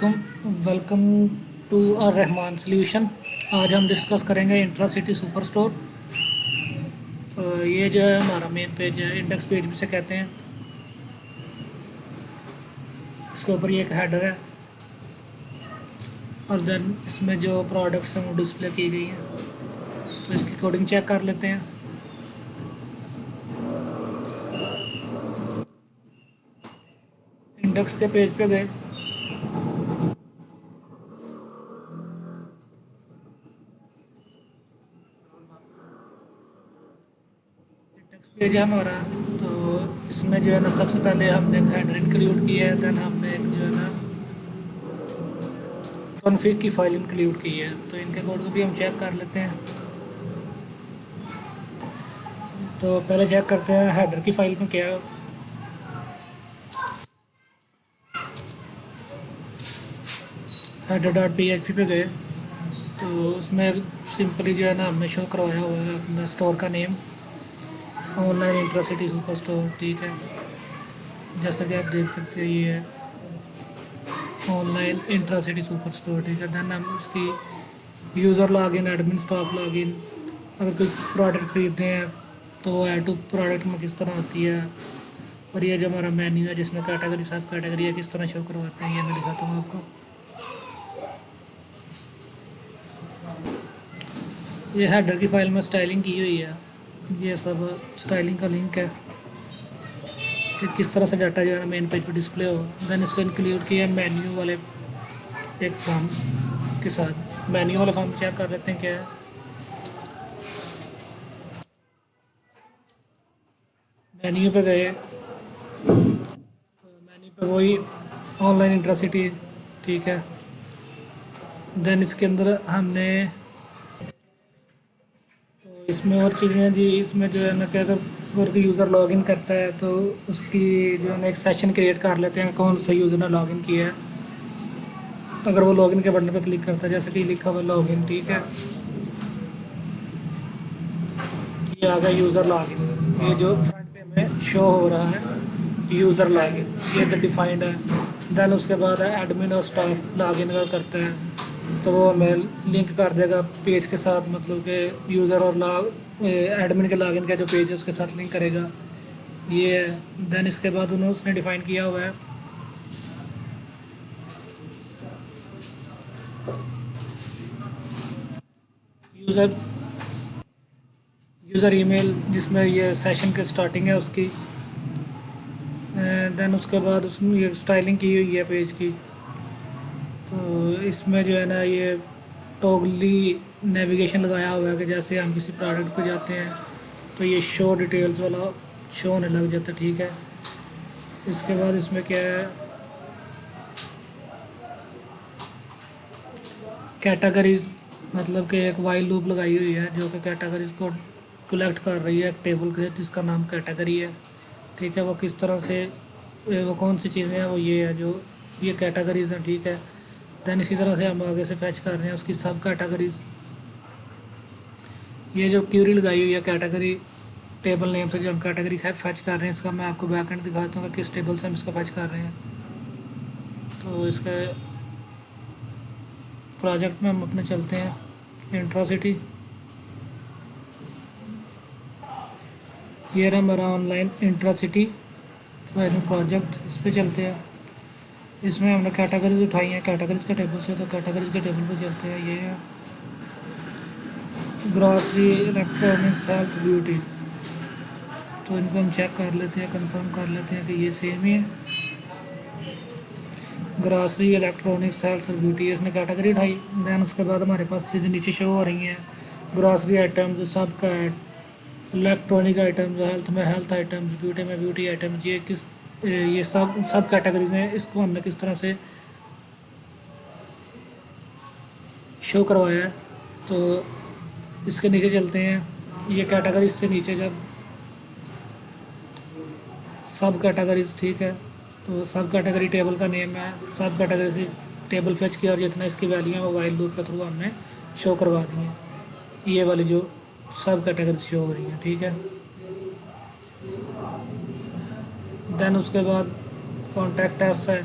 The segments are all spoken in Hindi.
वालेकुम। Welcome to R Rahman solution. आज हम डिस्कस करेंगे इंट्रा सिटी सुपर स्टोर। तो ये जो है हमारा मेन पेज है, इंडेक्स पेज भी से कहते हैं। इसके ऊपर ये एक हेडर है और देन इसमें जो प्रोडक्ट्स हैं वो डिस्प्ले की गई हैं। तो इसकी कोडिंग चेक कर लेते हैं। इंडेक्स के पेज पे गए, इंडेक्स पेज है हमारा। तो इसमें जो है ना सबसे पहले हमने एक हेडर इंक्लूड किया है, देन हमने एक जो है ना कॉन्फ़िग की फ़ाइल इंक्लूड की है। तो इनके कोड को भी हम चेक कर लेते हैं। तो पहले चेक करते हैं हेडर की फ़ाइल में क्या है। Header dot P H P पे गए तो उसमें सिंपली जो है ना हमने शो करवाया हुआ है अपना स्टोर का name, online intracity super store. ठीक है, जैसा कि आप देख सकते हैं ये है ऑनलाइन इंट्रासिटी सुपर स्टोर। ठीक है, देन हम इसकी user login, admin staff login, अगर कोई प्रोडक्ट ख़रीदते हैं तो ऐड टू प्रोडक्ट में किस तरह आती है, और ये जो हमारा मेन्यू है जिसमें कैटेगरी सब कैटेगरी है किस तरह शो करवाते हैं, ये मैं दिखाता हूँ आपको। ये हेडर की फ़ाइल में स्टाइलिंग की हुई है, ये सब स्टाइलिंग का लिंक है कि किस तरह से डाटा जो है ना मेन पेज पर डिस्प्ले हो। देन इसको इंक्लूड किया मेन्यू वाले एक फॉर्म के साथ। मेन्यू वाला फॉर्म चेक कर लेते हैं क्या है। मेन्यू पे गए तो मेन्यू पे वही ऑनलाइन इंट्रासिटी। ठीक है, देन इसके अंदर हमने तो इसमें और चीज़ें हैं जी। इसमें जो है ना क्या, अगर कोई यूज़र लॉगिन करता है तो उसकी जो है ना एक सेशन क्रिएट कर लेते हैं कौन सा यूज़र ने लॉगिन किया है। अगर वो लॉगिन के बटन पर क्लिक करता है, जैसे कि लिखा हुआ लॉगिन, ठीक है, ये आ गया यूज़र लॉगिन। ये जो फ्रंट पे हमें शो हो रहा है यूज़र लॉगिन, ये तो डिफाइंड है। देन उसके बाद है एडमिन और स्टाफ लॉगिन अगर करते हैं तो वो हमें लिंक कर देगा पेज के साथ, मतलब कि यूज़र और लॉग एडमिन के लॉगिन का जो पेज है उसके साथ लिंक करेगा, ये है। देन इसके बाद उन्होंने उसने डिफ़ाइन किया हुआ है यूज़र यूज़र ईमेल, जिसमें ये सेशन की स्टार्टिंग है उसकी। देन उसके बाद उसमें ये स्टाइलिंग की हुई है पेज की। तो इसमें जो है ना ये टॉगली नेविगेशन लगाया हुआ है कि जैसे हम किसी प्रोडक्ट पे जाते हैं तो ये शो डिटेल्स वाला शो होने लग जाता है। ठीक है, इसके बाद इसमें क्या है, कैटेगरीज, मतलब कि एक वाइल लूप लगाई हुई है जो कि कैटेगरीज को कलेक्ट कर रही है एक टेबल के जिसका नाम कैटेगरी है। ठीक है, वो किस तरह से वो कौन सी चीज़ें हैं, वो ये है जो ये कैटेगरीज हैं। ठीक है, दैन इसी तरह से हम आगे से फैच कर रहे हैं उसकी सब कैटेगरीज। ये जो क्यूरी लगाई हुई है कैटेगरी टेबल नेम से जो हम कैटेगरी फैच कर रहे हैं, इसका मैं आपको बैकएंड दिखाता हूँ कि किस टेबल से हम इसको फैच कर रहे हैं। तो इसके प्रोजेक्ट में हम अपने चलते हैं इंट्रासिटी। ये रहा हमारा ऑनलाइन इंट्रासिटी फाइल प्रोजेक्ट, इस पर चलते हैं। इसमें हमने कैटेगरीज उठाई हैं कैटेगरीज के टेबल से, तो कैटेगरीज के टेबल पर चलते हैं। ये है ग्रॉसरी, इलेक्ट्रॉनिक्स, हेल्थ, ब्यूटी। तो इनको हम चेक कर लेते हैं, कंफर्म कर लेते हैं कि ये सेम ही है। ग्रॉसरी, इलेक्ट्रॉनिक्स, हेल्थ और ब्यूटी, इसने कैटेगरी उठाई। दैन उसके बाद हमारे पास चीज़ें नीचे शो हो रही हैं। ग्रॉसरी आइटम्स सब का ऐड, इलेक्ट्रॉनिक आइटम्स, हेल्थ में हेल्थ आइटम्स, ब्यूटी में ब्यूटी आइटम्स। ये सब सब कैटेगरीज हैं। इसको हमने किस तरह से शो करवाया है, तो इसके नीचे चलते हैं। ये कैटेगरीज से नीचे जब सब कैटेगरीज, ठीक है, तो सब कैटेगरी टेबल का नेम है। सब कैटेगरी से टेबल फेच किया और जितना इसकी वैल्यू है वो वाइल लूप के थ्रू हमने शो करवा दी है। ये वाली जो सब कैटेगरी शो हो रही है। ठीक है, देन उसके बाद कॉन्टैक्ट एस है,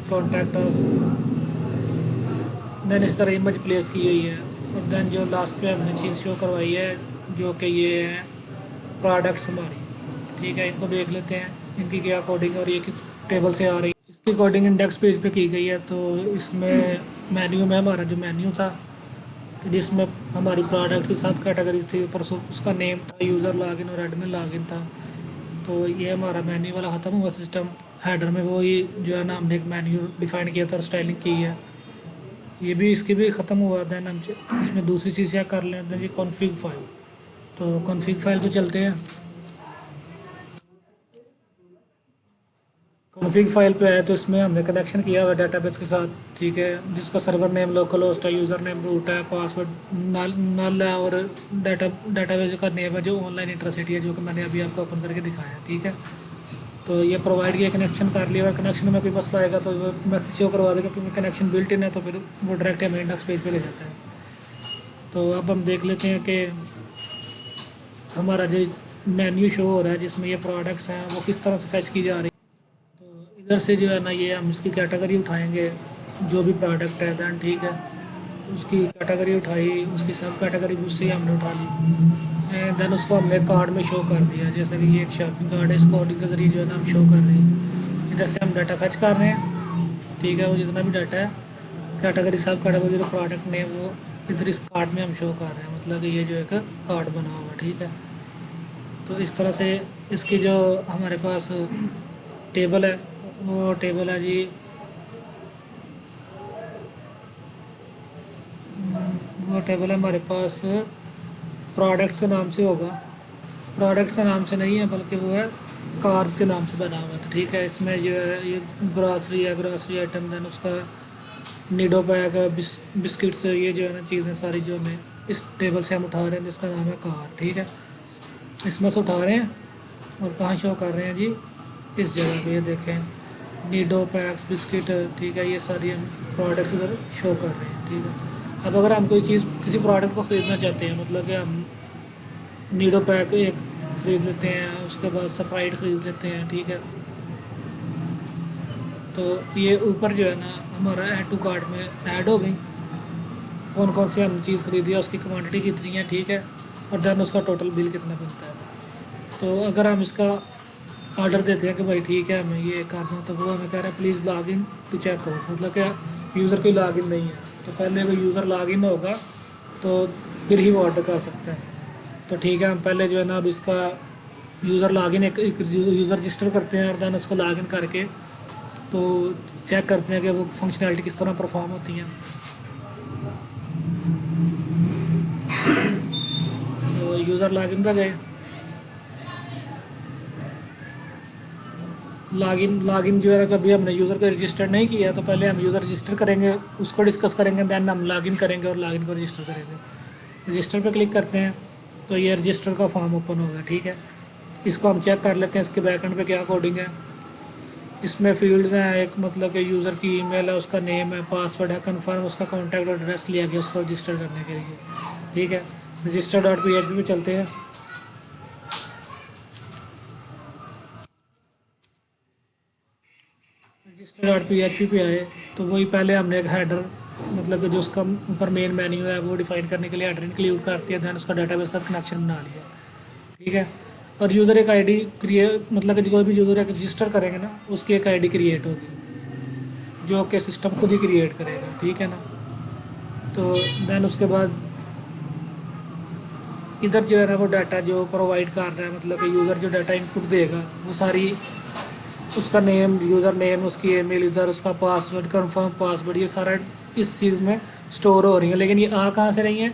कॉन्टैक्ट अस, देन इस तरह इमेज प्लेस की हुई है। और देन जो लास्ट पे हमने चीज़ शो करवाई है जो कि ये है प्रोडक्ट्स हमारी, ठीक है। इनको देख लेते हैं इनकी क्या कोडिंग और ये किस टेबल से आ रही है। इसकी कोडिंग इंडेक्स पेज पे की गई है। तो इसमें मेन्यू में हमारा जो मेन्यू था कि जिसमें हमारी प्रोडक्ट की सब कैटेगरीज थी, ऊपर उसका नेम था, यूज़र लॉगिन और एडमिन लॉगिन था। तो ये हमारा मेन्यू वाला ख़त्म हुआ सिस्टम। हेडर में वो ही जो है ना हमने एक मेन्यू डिफ़ाइन किया था और स्टाइलिंग की है, ये भी इसकी भी ख़त्म हुआ। देन हम इसमें दूसरी चीज़ क्या कर लेते हैं जी, कॉन्फ़िग फाइल। तो कॉन्फ़िग फाइल पे चलते हैं। कॉन्फ़िग फाइल पे आया तो इसमें हमने कनेक्शन किया हुआ डेटाबेस के साथ, ठीक है, जिसका सर्वर नेम लोकल होस्ट है, यूज़र नेम रूट है, पासवर्ड नल है और डेटाबेस का नेम है जो ऑनलाइन इंटरसिटी है, जो कि मैंने अभी आपको ओपन करके दिखाया है, ठीक है। तो ये प्रोवाइड किया, कनेक्शन कर लिया। अगर कनेक्शन में कोई मसला आएगा तो वो मैसेज शो करवा देगा, क्योंकि कनेक्शन बिल्ट इन है, तो फिर वो डायरेक्ट हमें इंडेक्स पेज पे ले जाता है। तो अब हम देख लेते हैं कि हमारा जो मेन्यू शो हो रहा है जिसमें ये प्रोडक्ट्स हैं वो किस तरह से फैच की जा रही है। तो इधर से जो है ना ये हम इसकी कैटेगरी उठाएंगे, जो भी प्रोडक्ट है दैन, ठीक है, उसकी कैटेगरी उठाई, उसकी सब कैटेगरी उससे ही हमने उठा ली। देन उसको हमने कार्ड में शो कर दिया, जैसे कि ये एक शॉपिंग कार्ड है, इस कोडिंग के ज़रिए जो है ना हम शो कर रहे हैं। इधर से हम डाटा फैच कर रहे हैं, ठीक है, वो जितना भी डाटा है कैटेगरी सब कैटेगरी जो प्रोडक्ट ने वो इधर इस कार्ड में हम शो कर रहे हैं, मतलब कि ये जो एक कार्ड बना हुआ, ठीक है। तो इस तरह से इसकी जो हमारे पास टेबल है वो टेबल है जी, वो टेबल है हमारे पास प्रोडक्ट्स के नाम से होगा। प्रोडक्ट्स के नाम से नहीं है बल्कि वो है कार्स के नाम से बना हुआ है, तो ठीक है। इसमें जो है ये ग्रॉसरी है, ग्रॉसरी आइटम, देन उसका नीडो पैक है, बिस्किट्स, ये जो है ना चीज़ें सारी जो हमें इस टेबल से हम उठा रहे हैं जिसका नाम है कार, ठीक है। इसमें से उठा रहे हैं और कहाँ शो कर रहे हैं जी, इस जगह पे ये देखें, नीडो पैक्स, बिस्किट, ठीक है, ये सारी हम प्रोडक्ट्स इधर शो कर रहे हैं, ठीक है। अब अगर हम कोई चीज़ किसी प्रोडक्ट को ख़रीदना चाहते हैं, मतलब कि हम नीडो पैक एक ख़रीद लेते हैं, उसके बाद स्प्राइट ख़रीद लेते हैं, ठीक है। तो ये ऊपर जो है ना हमारा ऐड टू कार्ट में ऐड हो गई, कौन कौन सी हमने चीज़ ख़रीदी है, उसकी क्वांटिटी कितनी है, ठीक है, और देन उसका टोटल बिल कितना बनता है। तो अगर हम इसका ऑर्डर देते हैं कि भाई ठीक है हमें ये करना है, तो वो हमें कह रहा है please log in to check out, मतलब क्या यूज़र कोई लॉग इन नहीं है, तो पहले कोई यूज़र लॉग इन होगा तो फिर ही वो ऑर्डर कर सकते हैं। तो ठीक है, हम पहले जो है ना अब इसका यूज़र लॉगिन एक यूज़र रजिस्टर करते हैं और देन उसको लॉगिन करके तो चेक करते हैं कि वो फंक्शनैलिटी किस तरह परफॉर्म होती हैं। तो यूज़र लॉगिन पे गए, लॉगिन जो है कभी हमने यूज़र को रजिस्टर नहीं किया, तो पहले हम यूज़र रजिस्टर करेंगे, उसको डिस्कस करेंगे, देन हम लॉगिन करेंगे और लॉगिन को रजिस्टर करेंगे। रजिस्टर पे क्लिक करते हैं तो ये रजिस्टर का फॉर्म ओपन होगा, ठीक है। इसको हम चेक कर लेते हैं इसके बैकएंड पे क्या कोडिंग है। इसमें फील्ड्स हैं, एक मतलब कि यूज़र की ईमेल है, उसका नेम है, पासवर्ड है, कंफर्म, उसका कॉन्टैक्ट एड्रेस लिया गया उसको रजिस्टर करने के लिए, ठीक है। रजिस्टर डॉट PHP पे चलते हैं। रजिस्टर डॉट PHP पे आए तो वही पहले हमने एक हेडर, मतलब कि जो उसका ऊपर मेन मेन्यू है वो डिफाइन करने के लिए हेडर इंक्लूड करती है, दैन उसका डाटाबेस का कनेक्शन बना लिया, ठीक है। और यूज़र एक आईडी क्रिएट, मतलब कि कोई भी यूज़र एक रजिस्टर करेंगे ना उसकी एक आईडी क्रिएट होगी जो कि सिस्टम खुद ही क्रिएट करेगा, ठीक है ना। तो दैन उसके बाद इधर जो है ना वो डाटा जो प्रोवाइड कर रहा है, मतलब कि यूज़र जो डाटा इनपुट देगा वो सारी उसका नेम, यूज़र नेम, उसकी ईमेल, इधर उसका पासवर्ड, कंफर्म पासवर्ड, ये सारा इस चीज़ में स्टोर हो रही है। लेकिन ये आ कहाँ से रही है,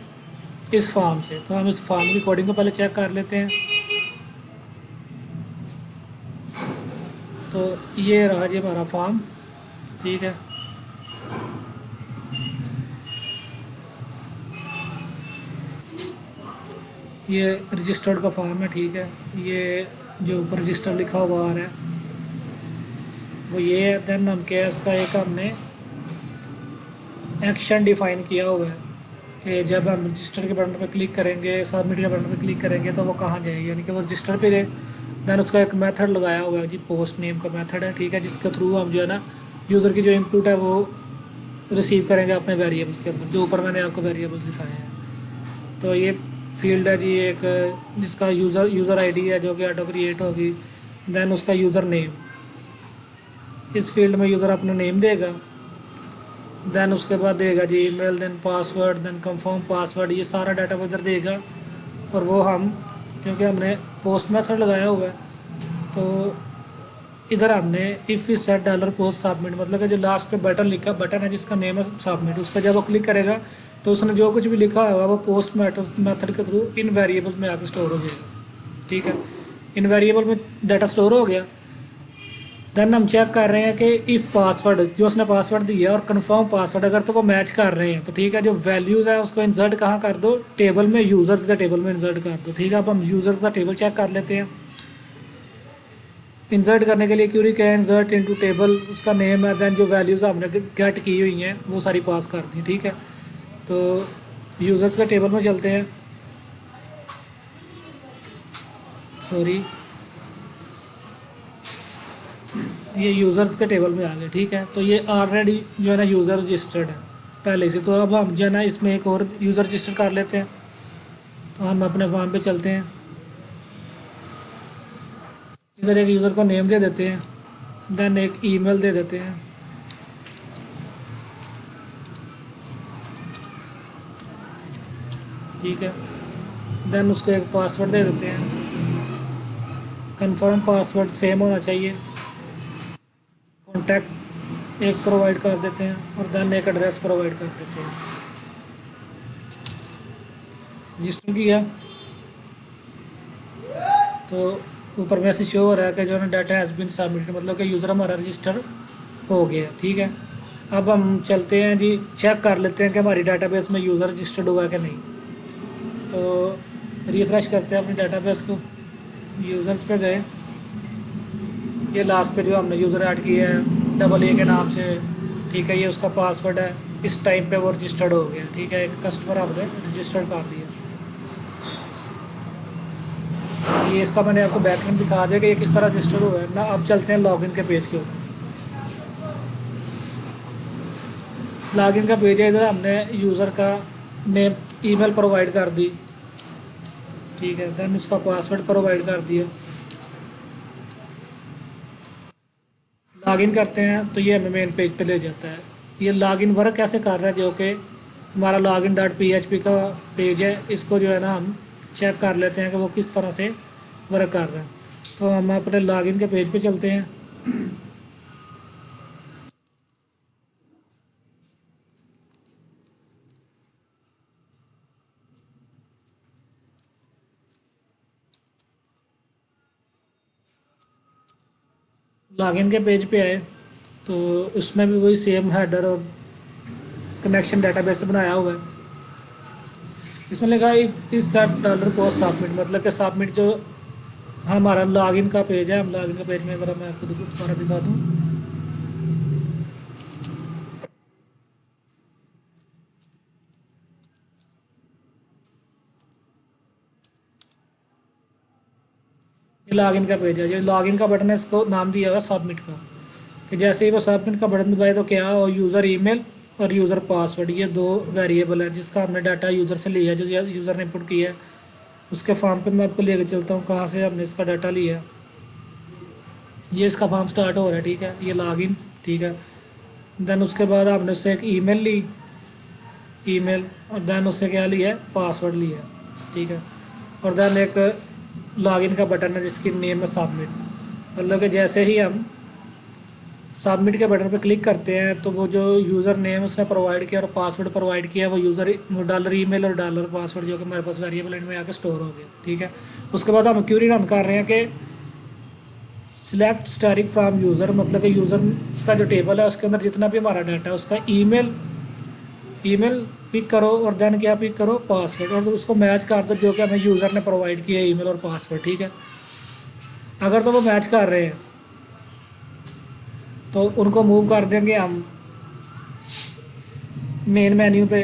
इस फॉर्म से। तो हम इस फॉर्म की कोडिंग को पहले चेक कर लेते हैं। तो ये रहा जी हमारा फॉर्म, ठीक है। ये रजिस्टर्ड का फॉर्म है, ठीक है। ये जो ऊपर रजिस्टर लिखा हुआ आ रहा है वो ये है। देन हम क्या है इसका एक हमने एक्शन डिफ़ाइन किया हुआ है कि जब हम रजिस्टर के बटन पर क्लिक करेंगे, सबमिट के बटन पर क्लिक करेंगे तो वो कहाँ जाएगी, यानी कि वो रजिस्टर पे रहे। दैन उसका एक मेथड लगाया हुआ है जी, पोस्ट नेम का मेथड है, ठीक है, जिसके थ्रू हम जो है ना यूज़र की जो इनपुट है वो रिसीव करेंगे अपने वेरिएबल्स के अंदर, जो ऊपर मैंने आपको वेरिएबल्स दिखाए हैं। तो ये फील्ड है जी एक, जिसका यूज़र आईडी है जो कि ऑटो क्रिएट होगी। देन उसका यूज़र नेम, इस फील्ड में यूज़र अपना नेम देगा। देन उसके बाद देगा G email, then password, then confirm password, ये सारा डाटा वो इधर देगा। और वो हम, क्योंकि हमने पोस्ट मेथड लगाया हुआ है, तो इधर हमने if is set dollar post submit, मतलब कि जो लास्ट पे बटन है जिसका नेम है सबमिट, उस पर जब वो क्लिक करेगा तो उसने जो कुछ भी लिखा होगा वो पोस्ट मेथड के थ्रू इन वेरिएबल्स में आके स्टोर हो जाएगा। ठीक है, इन वेरिएबल में डाटा स्टोर हो गया। देन हम चेक कर रहे हैं कि इफ़ पासवर्ड, जो उसने पासवर्ड दिया और कंफर्म पासवर्ड अगर तो वो मैच कर रहे हैं तो ठीक है, जो वैल्यूज़ है उसको इंसर्ट कहाँ कर दो, टेबल में, यूज़र्स का टेबल में इंसर्ट कर दो। ठीक है, अब हम यूज़र का टेबल चेक कर लेते हैं। इंसर्ट करने के लिए क्यूरी क्या है, इंसर्ट इनटू टेबल, उसका नेम है, देन जो वैल्यूज़ हमने गेट की हुई हैं वो सारी पास कर दी। ठीक है, तो यूज़र्स के टेबल में चलते हैं। सॉरी, ये यूज़र्स के टेबल में आ गए। ठीक है, तो ये ऑलरेडी जो है ना यूज़र रजिस्टर्ड है पहले से। तो अब हम जो है ना इसमें एक और यूज़र रजिस्टर कर लेते हैं। तो हम अपने फॉर्म पे चलते हैं, इधर एक यूज़र को नेम दे देते हैं, देन एक ईमेल दे देते हैं। ठीक है, देन उसको एक पासवर्ड दे देते हैं, कंफर्म पासवर्ड सेम होना चाहिए। कॉन्टैक्ट एक प्रोवाइड कर देते हैं और देन एक एड्रेस प्रोवाइड कर देते हैं। रजिस्टर किया तो ऊपर मैसेज शो हो रहा है कि जो है डाटा हैज़ बीन सबमिटेड, मतलब कि यूज़र हमारा रजिस्टर हो गया। ठीक है, अब हम चलते हैं जी, चेक कर लेते हैं कि हमारी डाटाबेस में यूज़र रजिस्टर्ड हुआ है कि नहीं। तो रिफ़्रेश करते हैं अपनी डाटाबेस को, यूज़र्स पे गए, ये लास्ट पे जो हमने यूज़र ऐड किया है डबल ए के नाम से। ठीक है, ये उसका पासवर्ड है, इस टाइम पे वो रजिस्टर्ड हो गया। ठीक है, एक कस्टमर आपने रजिस्टर्ड कर दिया। ये इसका मैंने आपको बैकएंड दिखा दिया कि ये किस तरह रजिस्टर हुआ है ना। अब चलते हैं लॉगिन के पेज के ऊपर। लॉगिन का पेज है, इधर हमने यूज़र का नेम, ईमेल प्रोवाइड कर दी। ठीक है, देन उसका पासवर्ड प्रोवाइड कर दिया। लॉगिन करते हैं तो ये हमें मेन पेज पे ले जाता है। ये लॉगिन वर्क कैसे कर रहा है, जो कि हमारा लॉगिन डॉट PHP का पेज है, इसको जो है ना हम चेक कर लेते हैं कि वो किस तरह से वर्क कर रहा है। तो हम अपने लॉगिन के पेज पे चलते हैं। लॉगिन के पेज पे आए तो उसमें भी वही सेम हेडर और कनेक्शन डाटाबेस से बनाया हुआ है। इसमें लिखा है इस सेट डॉलर पोस्ट सबमिट, मतलब कि सबमिट जो हमारा लॉगिन का पेज है, हम लॉगिन का पेज में अगर मैं आपको दोबारा दिखा दूँ, ये लॉगिन का पेज है। ये लॉगिन का बटन है, इसको नाम दिया हुआ है सबमिट का। कि जैसे ही वो सबमिट का बटन दबाए तो क्या हो, यूज़र ईमेल और यूज़र पासवर्ड, ये दो वेरिएबल है जिसका हमने डाटा यूज़र से लिया है, जो यूज़र ने इनपुट किया है। उसके फॉर्म पे मैं आपको लेके चलता हूँ कहाँ से हमने इसका डाटा लिया है। ये इसका फॉर्म स्टार्ट हो रहा है। ठीक है, ये लॉगिन। ठीक है, देन उसके बाद हमने उससे एक ईमेल ली, ईमेल, और देन उससे क्या लिया है, पासवर्ड लिया है। ठीक है, और देन एक लॉगिन का बटन है जिसकी नेम है सबमिट, मतलब कि जैसे ही हम सबमिट के बटन पर क्लिक करते हैं तो वो जो यूज़र नेम उसने प्रोवाइड किया और पासवर्ड प्रोवाइड किया, वो यूज़र डॉलर ईमेल और डॉलर पासवर्ड जो कि हमारे पास वेरिएबल इनमें आके स्टोर हो गया। ठीक है, उसके बाद हम क्यूरी रन कर रहे हैं कि सिलेक्ट स्टैटिक फ्रॉम यूज़र, मतलब कि यूज़र का जो टेबल है उसके अंदर जितना भी हमारा डाटा है उसका ईमेल पिक करो और देन क्या पिक करो, पासवर्ड, और उसको मैच कर दो जो कि हमें यूज़र ने प्रोवाइड किया ईमेल और पासवर्ड। ठीक है, अगर तो वो मैच कर रहे हैं तो उनको मूव कर देंगे हम मेन मेन्यू पे।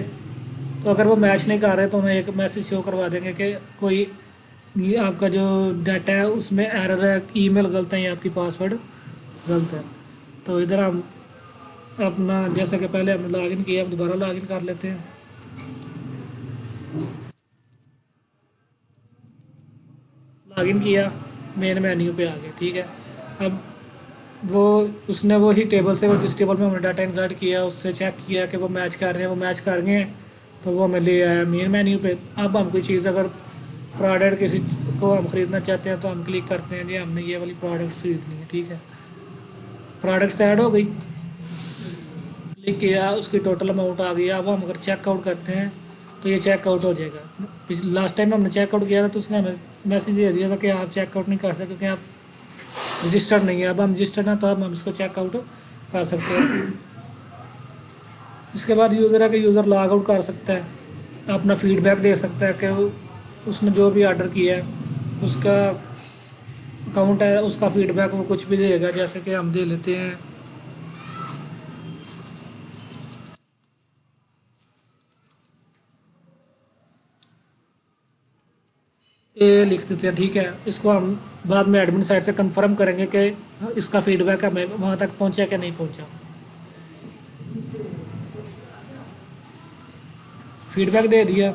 तो अगर वो मैच नहीं कर रहे तो उन्हें एक मैसेज शो करवा देंगे कि कोई, ये आपका जो डाटा है उसमें एरर है, ईमेल गलत है या आपकी पासवर्ड गलत है। तो इधर हम अपना जैसे कि पहले हमने लॉगिन किया, हम दोबारा लॉगिन कर लेते हैं। लॉगिन किया, मेन मेन्यू पे आ गया, ठीक है। अब वो उसने वो ही टेबल से, वो जिस टेबल में हमने डाटा इंसर्ट किया उससे चेक किया कि वो मैच कर रहे हैं, वो मैच कर गए हैं, तो वो हमें ले आया मेन मेन्यू पे। अब हम कोई चीज़ अगर प्रोडक्ट किसी को हम ख़रीदना चाहते हैं तो हम क्लिक करते हैं जी हमने ये वाली प्रोडक्ट खरीदनी है, ठीक है। प्रोडक्ट्स ऐड हो गई, क्लिक किया, उसकी टोटल अमाउंट आ गई। अब हम अगर चेकआउट करते हैं तो ये चेकआउट हो जाएगा। लास्ट टाइम हमने चेकआउट किया था तो उसने हमें मैसेज दे दिया था कि आप चेकआउट नहीं कर सकते क्योंकि आप रजिस्टर्ड नहीं है। अब हम रजिस्टर्ड हैं तो अब हम इसको चेकआउट कर सकते हैं। इसके बाद यूज़र है कि यूज़र लॉग आउट कर सकता है, अपना फीडबैक दे सकता है कि उसने जो भी ऑर्डर किया है उसका अकाउंट है, उसका फीडबैक वो कुछ भी देगा। जैसे कि हम दे लेते हैं ये लिख देते हैं, ठीक है। इसको हम बाद में एडमिन साइड से कंफर्म करेंगे कि इसका फीडबैक हमें वहाँ तक पहुँचा कि नहीं पहुँचा। फीडबैक दे दिया,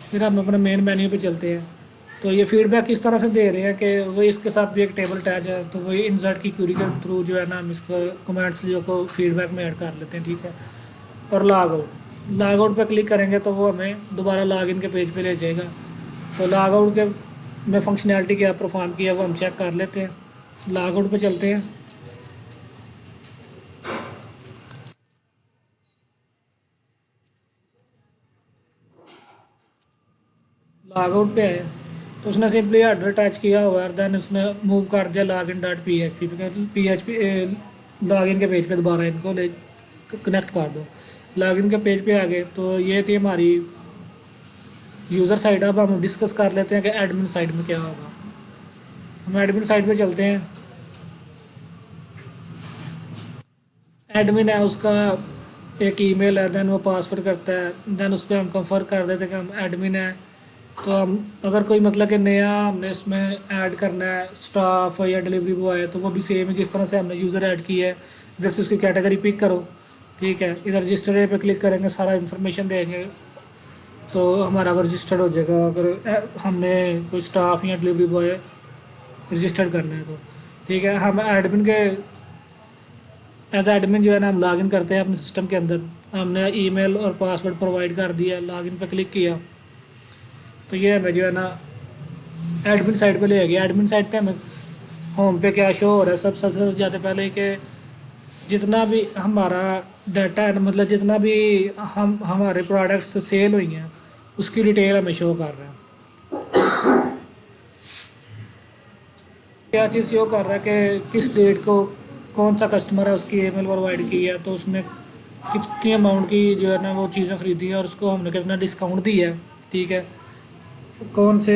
फिर हम अपने मेन मेन्यू पे चलते हैं। तो ये फीडबैक किस तरह से दे रहे हैं कि वो इसके साथ भी एक टेबल अटैच है, तो वही इंसर्ट की क्यूरी के थ्रू जो है ना हम इसको कमेंट्स जो को फीडबैक में ऐड कर लेते हैं, ठीक है। और लॉग आउट पे क्लिक करेंगे तो वो हमें दोबारा लॉग इन के पेज पे ले जाएगा। तो लॉग आउट के में फंक्शनैलिटी क्या परफॉर्म किया वो हम चेक कर लेते हैं। लॉग आउट पे चलते हैं, लॉग आउट पे आए तो उसने सिंपली हेडर अटैच किया हुआ है, देन उसने मूव कर दिया login dot P H P पे, P H P login के पेज पे दोबारा इनको ले कनेक्ट कर दो। लॉग इन के पेज पे आ गए तो ये थी हमारी यूज़र साइड। अब हम डिस्कस कर लेते हैं कि एडमिन साइड में क्या होगा। हम एडमिन साइड पे चलते हैं। एडमिन है, उसका एक ईमेल है, देन वो पासवर्ड करता है, देन उस पर हम कंफर्म कर देते हैं कि हम एडमिन है। तो हम अगर कोई मतलब कि नया हमने इसमें ऐड करना है स्टाफ या डिलीवरी बॉय है तो वो भी सेम है जिस तरह से हमने यूज़र ऐड की है। इधर से उसकी कैटेगरी पिक करो, ठीक है। इधर रजिस्टर पे क्लिक करेंगे, सारा इन्फॉर्मेशन देंगे तो हमारा वो रजिस्टर्ड हो जाएगा। अगर हमने कोई स्टाफ या डिलीवरी बॉय रजिस्टर्ड करना है तो, ठीक है। हम एडमिन के एज एडमिन जो है ना हम लॉगिन करते हैं अपने सिस्टम के अंदर। हमने ईमेल और पासवर्ड प्रोवाइड कर दिया, लॉगिन पे क्लिक किया तो ये हमें जो है ना एडमिन साइड पे ले गया। एडमिन साइड पे हमें होम पे क्या शो हो रहा है, सबसे ज़्यादा पहले कि जितना भी हमारा डाटा है, मतलब जितना भी हम हमारे प्रोडक्ट्स सेल हुई हैं उसकी डिटेल हमें शो कर रहा है। क्या चीज़ शो कर रहा है कि किस डेट को कौन सा कस्टमर है उसकी ईमेल प्रोवाइड की है, तो उसने कितनी अमाउंट की जो है ना वो चीज़ें ख़रीदी हैं और उसको हमने कितना डिस्काउंट दिया है, ठीक है। कौन से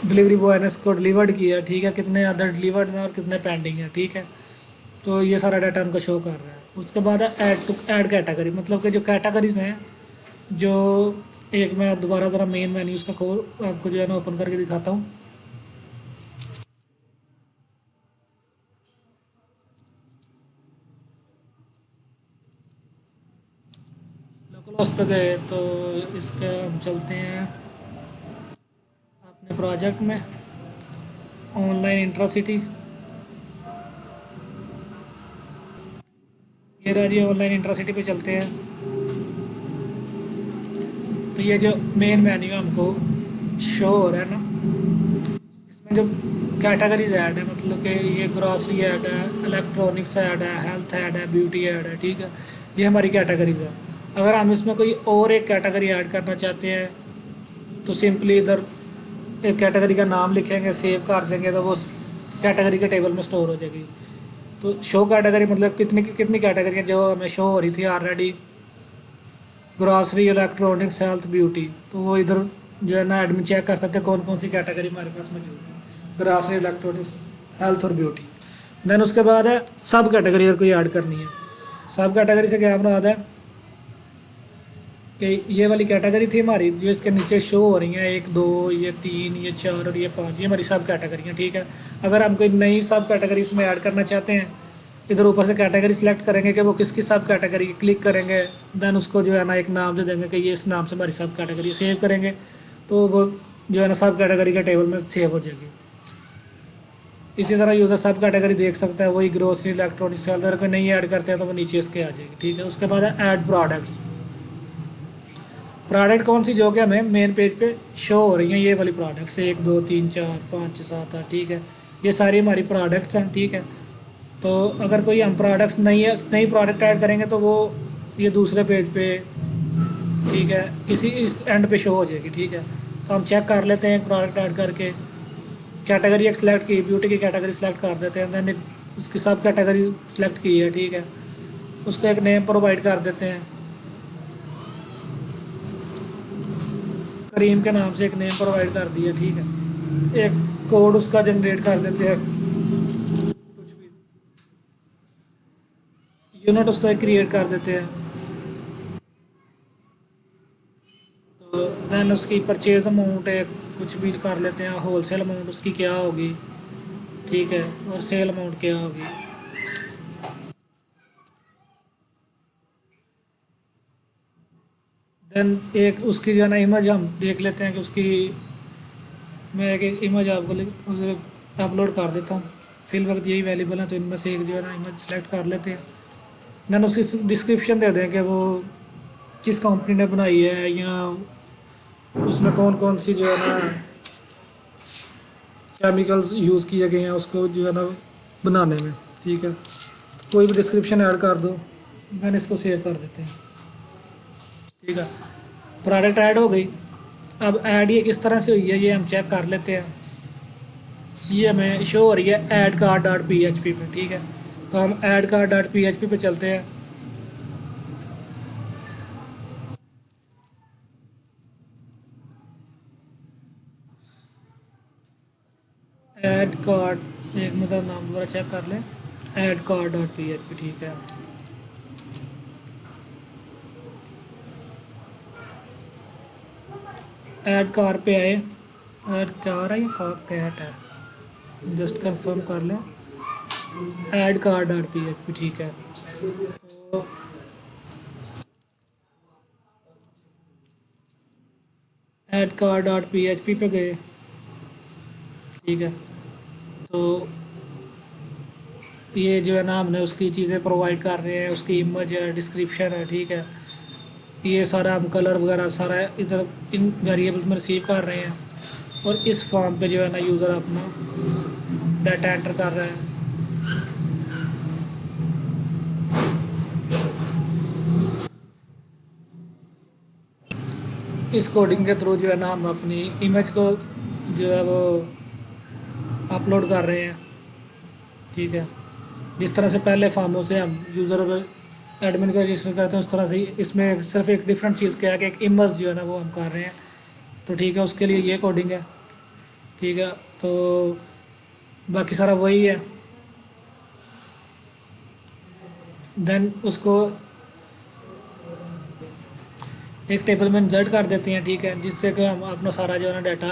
डिलीवरी बॉय ने इसको डिलीवर्ड किया, ठीक है, कितने अदर डिलीवर्ड हैं और कितने पेंडिंग है, ठीक है। तो ये सारा डाटा हमको शो कर रहा है। उसके बाद है ऐड कैटेगरी, मतलब कि जो कैटेगरीज हैं, जो एक मैं दोबारा ज़रा मेन मेन्यूज़ का खोल आपको जो है ना ओपन करके दिखाता हूँ। लोकल होस्ट पे गए तो इसके हम चलते हैं अपने प्रोजेक्ट में, ऑनलाइन इंट्रासिटी। ये रह रही है ऑनलाइन इंट्रासिटी पे चलते हैं। तो ये जो मेन मेन्यू हमको शो हो रहा है ना, इसमें जो कैटेगरीज ऐड है, मतलब कि ये ग्रॉसरी ऐड है, इलेक्ट्रॉनिक्स ऐड है, हेल्थ ऐड है, ब्यूटी ऐड है, ठीक है। ये हमारी कैटेगरीज है। अगर हम इसमें कोई और एक कैटेगरी ऐड करना चाहते हैं तो सिंपली इधर एक कैटेगरी का नाम लिखेंगे, सेव कर देंगे तो वो कैटेगरी के टेबल में स्टोर हो जाएगी। तो शो कैटेगरी मतलब कितनी कितनी कैटेगरी जो हमें शो हो रही थी already, grocery, electronics, health, beauty, तो वो इधर जो है ना एडमिन चेक कर सकते हैं कौन कौन सी कैटेगरी हमारे पास मौजूद है, ग्रॉसरी, इलेक्ट्रॉनिक्स, हेल्थ और ब्यूटी। देन उसके बाद है सब कैटेगरी अगर कोई ऐड करनी है। सब कैटेगरी से क्या मुराद है कि ये वाली कैटेगरी थी हमारी जो इसके नीचे शो हो रही हैं, 1 2 ये 3 ये 4 और ये 5, ये हमारी सब कैटेगरी हैं, ठीक है। अगर हम कोई नई सब कैटेगरी इसमें ऐड करना चाहते हैं, इधर ऊपर से कैटेगरी सिलेक्ट करेंगे कि वो किसकी सब कैटेगरी, क्लिक करेंगे, देन उसको जो है ना एक नाम दे देंगे कि ये इस नाम से हमारी सब कैटेगरी, सेव करेंगे तो वो जो है ना सब कैटेगरी के टेबल में सेव हो जाएगी। इसी तरह यूज़र सब कैटेगरी देख सकता है, वही ग्रोसरी इलेक्ट्रॉनिक्स अगर कोई नहीं ऐड करते हैं तो वो नीचे इसके आ जाएगी, ठीक है। उसके बाद है ऐड प्रोडक्ट। प्रोडक्ट कौन सी जो कि हमें मेन पेज पे शो हो रही हैं, ये वाली प्रोडक्ट्स 1 2 3 4 5 6 7 8, ठीक है। ये सारी हमारी प्रोडक्ट्स हैं, ठीक है। तो अगर कोई हम प्रोडक्ट्स नई प्रोडक्ट ऐड करेंगे तो वो ये दूसरे पेज पे, ठीक है, किसी इस एंड पे शो हो जाएगी, ठीक है। तो हम चेक कर लेते हैं एक प्रोडक्ट ऐड करके, कैटेगरी एक सिलेक्ट की, ब्यूटी की कैटेगरी सिलेक्ट कर देते हैं, दैन उसकी सब कैटेगरी सिलेक्ट की है, ठीक है। उसको एक नेम प्रोवाइड कर देते हैं, करीम के नाम से एक नेम प्रोवाइड कर दिया, ठीक है। एक कोड उसका जनरेट कर देते हैं, कुछ भी यूनिट उसका क्रिएट कर देते हैं। तो दैन उसकी परचेज अमाउंट है कुछ भी कर लेते हैं, होलसेल अमाउंट उसकी क्या होगी, ठीक है, और सेल अमाउंट क्या होगी। देन एक उसकी जो है ना इमेज हम देख लेते हैं कि उसकी, मैं एक इमेज आपको अपलोड कर देता हूँ, फिल वक्त यही अवेलेबल है, तो इनमें से एक जो है ना इमेज सेलेक्ट कर लेते हैं। देन उसकी डिस्क्रिप्शन दे दें कि वो किस कंपनी ने बनाई है, या उसमें कौन कौन सी जो है ना केमिकल्स यूज़ किए गए हैं उसको जो है ना बनाने में, ठीक है। तो कोई भी डिस्क्रिप्शन ऐड कर दो, देन इसको सेव कर देते हैं, ठीक है। प्रोडक्ट ऐड हो गई। अब ऐड ये किस तरह से हुई है ये हम चेक कर लेते हैं। ये हमें शो हो रही है add card dot P H P पे, ठीक है। तो हम add card dot P H P पे चलते हैं। ऐड कार्ड, एक मतलब नाम दोबारा चेक कर लें, add card dot P H P, ठीक है। ऐड कार पे आए, ऐड कार है या कार कैट है, जस्ट कंफर्म कर लें, add car dot P H P, ठीक है। तो add car dot P H P पे गए, ठीक है। तो ये जो है ना हमने उसकी चीज़ें प्रोवाइड कर रहे हैं, उसकी इमेज है, डिस्क्रिप्शन है, ठीक है। ये सारा हम कलर वगैरह सारा इधर इन वेरिएबल्स में रिसीव कर रहे हैं, और इस फॉर्म पे जो है ना यूज़र अपना डाटा एंटर कर रहा है। इस कोडिंग के थ्रू जो है ना हम अपनी इमेज को जो है वो अपलोड कर रहे हैं, ठीक है। जिस तरह से पहले फॉर्मों से हम यूज़र एडमिन का रजिस्टर करते हैं, उस तरह से इसमें सिर्फ एक डिफरेंट चीज़ क्या है कि एक इमेज जो है ना वो हम कर रहे हैं, तो ठीक है। उसके लिए ये कोडिंग है, ठीक है। तो बाकी सारा वही है। देन उसको एक टेबल में इंसर्ट कर देते हैं, ठीक है, जिससे कि हम अपना सारा जो है ना डाटा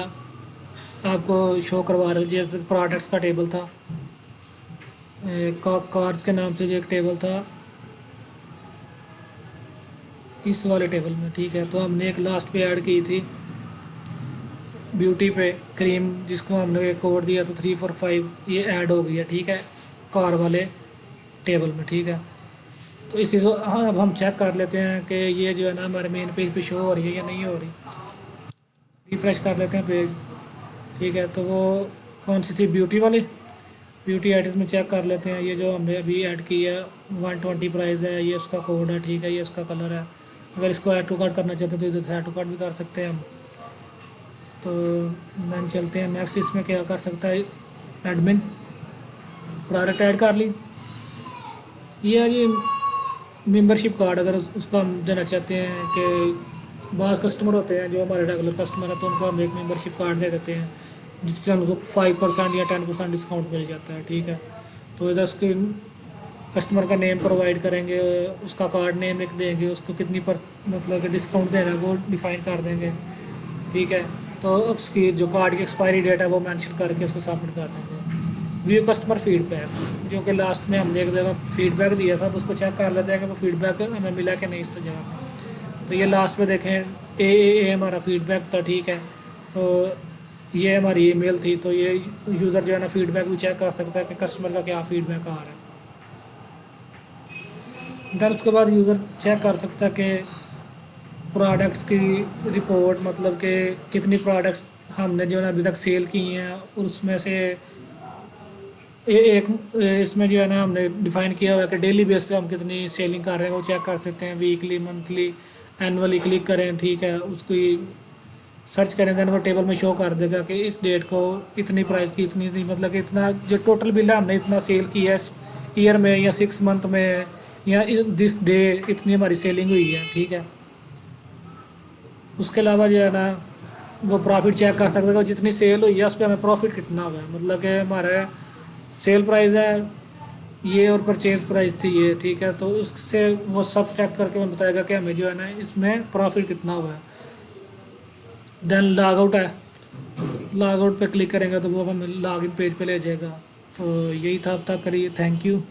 आपको शो करवा रहे हैं। जैसे प्रोडक्ट्स का टेबल था, कार्ड्स के नाम से जो एक टेबल था इस वाले टेबल में, ठीक है। तो हमने एक लास्ट पे ऐड की थी ब्यूटी पे क्रीम, जिसको हमने कोड दिया तो 345, ये ऐड हो गई है, ठीक है, कार वाले टेबल में, ठीक है। तो इसी से हाँ अब हम चेक कर लेते हैं कि ये जो है ना हमारे मेन पेज पे शो हो रही है या नहीं हो रही। रिफ़्रेश कर लेते हैं पेज, ठीक है। तो वो कौन सी थी, ब्यूटी वाली, ब्यूटी आइटम्स में चेक कर लेते हैं। ये जो हमने अभी ऐड की है 120 प्राइस है, ये उसका कोड है, ठीक है, ये उसका कलर है। अगर इसको ऐड टू कार्ट करना चाहते हैं तो इधर से ऐड टू कार्ट भी कर सकते हैं हम। तो देन चलते हैं नेक्स्ट। इसमें क्या कर सकता है एडमिन, प्रोडक्ट ऐड कर ली। ये मेंबरशिप कार्ड अगर उसको हम देना चाहते हैं कि बाज़ कस्टमर होते हैं जो हमारे रेगुलर कस्टमर हैं, तो उनको हम एक मेंबरशिप कार्ड दे देते हैं जिससे उनको 5% या 10% डिस्काउंट मिल जाता है, ठीक है। तो इधर उसकी कस्टमर का नेम प्रोवाइड करेंगे, उसका कार्ड नेम एक देंगे, उसको कितनी पर मतलब कि डिस्काउंट देना है वो डिफाइन कर देंगे, ठीक है। तो उसकी जो कार्ड की एक्सपायरी डेट है वो मेंशन करके उसको सबमिट कर देंगे। व्यू कस्टमर फीडबैक, जो कि लास्ट में हमने एक जगह फीडबैक दिया था, तो उसको चेक कर लेते हैं कि वो फीडबैक हमें मिला कि नहीं इस जगह पे। तो ये लास्ट में देखें ए हमारा फीडबैक था, ठीक है। तो ये हमारी ईमेल थी, तो ये यूज़र जो है ना फीडबैक भी चेक कर सकता है कि कस्टमर का क्या फीडबैक आ रहा है। देन उसके बाद यूज़र चेक कर सकता है कि प्रोडक्ट्स की रिपोर्ट, मतलब कि कितनी प्रोडक्ट्स हमने जो है ना अभी तक सेल की हैं, और उसमें से एक इसमें जो है ना हमने डिफाइन किया हुआ है कि डेली बेस पे हम कितनी सेलिंग कर रहे हैं, वो चेक कर सकते हैं। वीकली, मंथली, एनुअली क्लिक करें, ठीक है, उसको सर्च करें, देन वो टेबल में शो कर देगा कि इस डेट को इतनी प्राइस की इतनी थी, मतलब कि इतना जो टोटल बिल है हमने इतना सेल की है ईयर में या 6 मंथ में, या इस दिस डे इतनी हमारी सेलिंग हुई है, ठीक है। उसके अलावा जो है ना वो प्रॉफिट चेक कर सकते हैं, जितनी सेल हुई है उस पर हमें प्रॉफिट कितना हुआ है, मतलब कि हमारे सेल प्राइस है ये और परचेज प्राइस थी ये, ठीक है। तो उससे वो सब्सट्रैक्ट करके हमें बताएगा कि हमें जो है ना इसमें प्रॉफिट कितना हुआ है। देन लॉग आउट है, लॉग आउट पे क्लिक करेंगे तो वो हमें लॉग इन पेज पे ले जाएगा। तो यही था अब तक, करिए, थैंक यू।